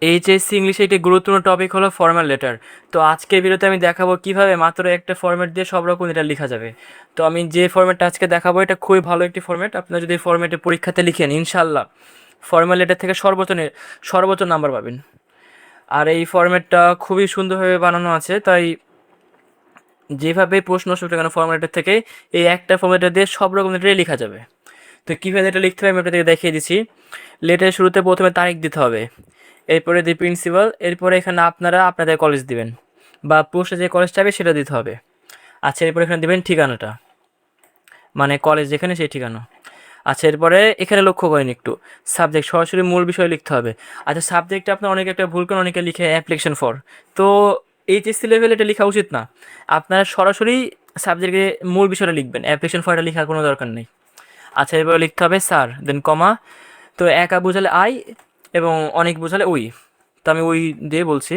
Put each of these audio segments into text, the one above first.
HSC ইংলিশে একটি গুরুত্বপূর্ণ টপিক হলো ফর্মাল লেটার। তো আজকের ভিডিওতে আমি দেখাবো কিভাবে মাত্র একটা ফরম্যাট দিয়ে সব রকম লেটার লেখা যাবে। তো আমি যে ফরম্যাটটা আজকে দেখাবো এটা খুবই ভালো একটি ফরম্যাট। আপনারা যদি এই ফরম্যাটে পরীক্ষাতে লিখেন ইনশাল্লাহ ফর্মাল লেটার থেকে সর্বোচ্চ নাম্বার পাবেন। আর এই ফরম্যাটটা খুবই সুন্দরভাবে বানানো আছে, তাই যেভাবে প্রশ্ন আসবে কেন ফরম্যাটের থেকে এই একটা ফরম্যাটে দিয়ে সব রকম লেটারই লেখা যাবে। তো কীভাবে এটা লিখতে হবে আমি আপনাদেরকে দেখিয়ে দিচ্ছি। লেটারের শুরুতে প্রথমে তারিখ দিতে হবে, এরপরে দি প্রিন্সিপাল, এরপরে এখানে আপনারা আপনাদের কলেজ দিবেন বা পোস্টে যে কলেজটা হবে সেটা দিতে হবে। আচ্ছা, এরপরে এখানে দেবেন ঠিকানাটা, মানে কলেজ যেখানে সেই ঠিকানা। আচ্ছা, এরপরে এখানে লক্ষ্য করেন একটু সাবজেক্ট সরাসরি মূল বিষয় লিখতে হবে। আচ্ছা, সাবজেক্টে আপনার অনেকে একটা ভুল করেন, অনেকে লিখে অ্যাপ্লিকেশন ফর। তো এইচএসসি লেভেলে এটা লেখা উচিত না। আপনারা সরাসরি সাবজেক্টে মূল বিষয়টা লিখবেন, অ্যাপ্লিকেশন ফরটা লেখার কোনো দরকার নেই। আচ্ছা, এরপরে লিখতে হবে স্যার, দেন কমা। তো একা বোঝালে আই এবং অনেক বোঝালে উই। তো আমি উই দিয়ে বলছি,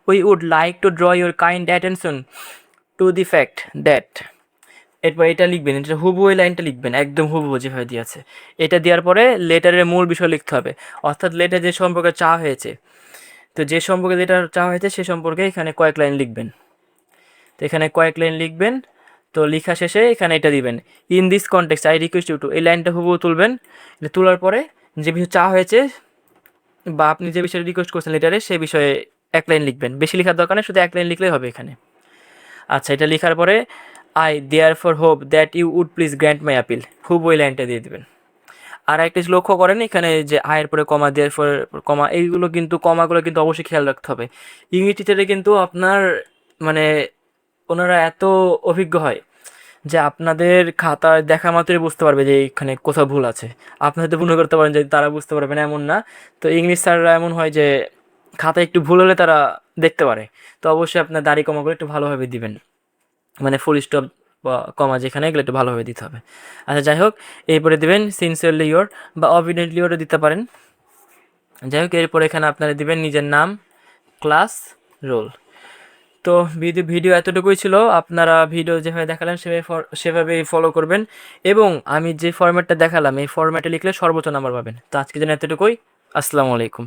we would like to draw your kind attention to the fact that. এরপর এটা লিখবেন, এটা হুবহু এই লাইনটা লিখবেন একদম হুবহু যেভাবে দিয়ে আছে। এটা দেওয়ার পরে লেটারের মূল বিষয় লিখতে হবে, অর্থাৎ লেটার যে সম্পর্কে চাওয়া হয়েছে। তো যে সম্পর্কে যেটা চাওয়া হয়েছে সে সম্পর্কে এখানে কয়েক লাইন লিখবেন। তো এখানে কয়েক লাইন লিখবেন। তো লেখা শেষে এখানে এটা দিবেন, in this context I request you to. এই লাইনটা হুবহু তুলবেন। এটা তোলার পরে যে বিষয় চাওয়া হয়েছে বা আপনি যে বিষয়ে রিকোয়েস্ট করছেন লেটারে সেই বিষয়ে এক লাইন লিখবেন, বেশি লেখার দরকার নেই, শুধু এক লাইন লিখলেই হবে এখানে। আচ্ছা, এটা লেখার পরে I therefore hope that you would please grant my appeal, খুব ওই লাইনটা দিয়ে দেবেন। আর একটা জিনিস লক্ষ্য করেন এখানে যে আয়ের পরে কমা, দেয়ার ফর কমা, এইগুলো কিন্তু কমাগুলো কিন্তু অবশ্যই খেয়াল রাখতে হবে। ইংলিশ টিচারে কিন্তু আপনার মানে ওনারা এত অভিজ্ঞ হয় যে আপনাদের খাতায় দেখা মাত্রই বুঝতে পারবে যে এখানে কোথাও ভুল আছে। আপনি হয়তো মনে করতে পারেন যে তারা বুঝতে পারবে না, এমন না। তো ইংলিশ স্যাররা এমন হয় যে খাতায় একটু ভুল হলে তারা দেখতে পারে। তো অবশ্যই আপনার দাড়ি কমাগুলো একটু ভালোভাবে দিবেন, মানে ফুল স্টপ বা কমা যেখানে এগুলো একটু ভালোভাবে দিতে হবে। আচ্ছা, যাই হোক, এরপরে দেবেন সিনসিয়ারলি ইয়োর বা অবিডেন্টলি ইয়োরও দিতে পারেন। যাই হোক, এরপরে এখানে আপনারা দিবেন নিজের নাম, ক্লাস, রোল। তো ভিডিও এতটুকুই ছিল। আপনারা ভিডিও যেভাবে দেখালাম সেভাবেই ফলো করবেন এবং আমি যে ফরম্যাটটা দেখালাম এই ফরম্যাটে লিখলে সর্বোচ্চ নাম্বার পাবেন। তো আজকের জন্য এতটুকুই। আসসালামু আলাইকুম।